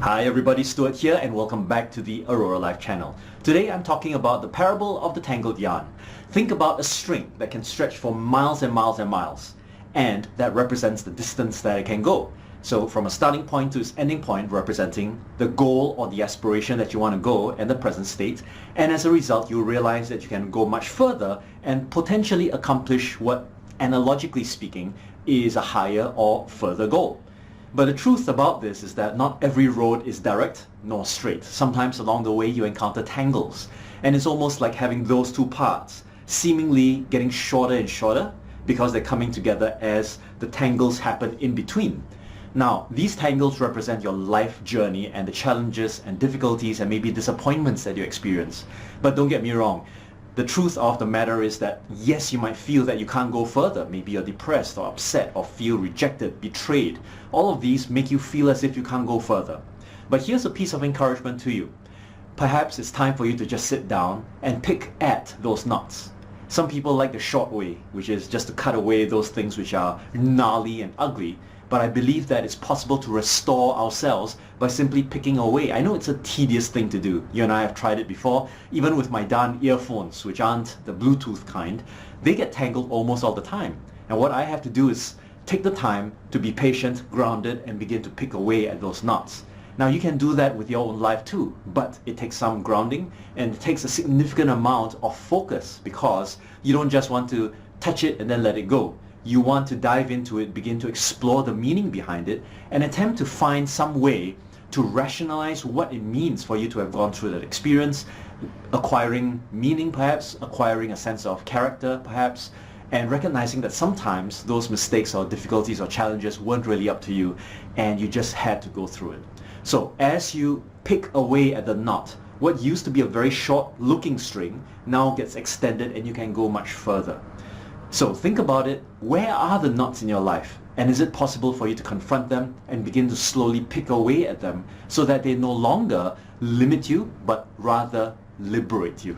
Hi everybody, Stuart here and welcome back to the Aurora Life channel. Today I'm talking about the parable of the tangled yarn. Think about a string that can stretch for miles and miles and miles, and that represents the distance that it can go. So from a starting point to its ending point representing the goal or the aspiration that you want to go in the present state, and as a result you realize that you can go much further and potentially accomplish what, analogically speaking, is a higher or further goal. But the truth about this is that not every road is direct nor straight. Sometimes along the way you encounter tangles, and it's almost like having those two parts seemingly getting shorter and shorter because they're coming together as the tangles happen in between. Now, these tangles represent your life journey and the challenges and difficulties and maybe disappointments that you experience. But don't get me wrong, the truth of the matter is that yes, you might feel that you can't go further. Maybe you're depressed or upset or feel rejected, betrayed. All of these make you feel as if you can't go further. But here's a piece of encouragement to you. Perhaps it's time for you to just sit down and pick at those knots. Some people like the short way, which is just to cut away those things which are gnarly and ugly. But I believe that it's possible to restore ourselves by simply picking away. I know it's a tedious thing to do. You and I have tried it before. Even with my darn earphones, which aren't the Bluetooth kind, they get tangled almost all the time. And what I have to do is take the time to be patient, grounded, and begin to pick away at those knots. Now you can do that with your own life too, but it takes some grounding and it takes a significant amount of focus because you don't just want to touch it and then let it go. You want to dive into it, begin to explore the meaning behind it, and attempt to find some way to rationalize what it means for you to have gone through that experience, acquiring meaning perhaps, acquiring a sense of character perhaps, and recognizing that sometimes those mistakes or difficulties or challenges weren't really up to you and you just had to go through it. So as you pick away at the knot, what used to be a very short looking string now gets extended and you can go much further. So think about it, where are the knots in your life? And is it possible for you to confront them and begin to slowly pick away at them so that they no longer limit you, but rather liberate you?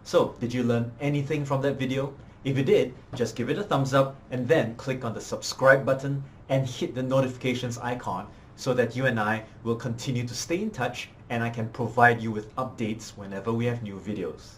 So, did you learn anything from that video? If you did, just give it a thumbs up and then click on the subscribe button and hit the notifications icon so that you and I will continue to stay in touch and I can provide you with updates whenever we have new videos.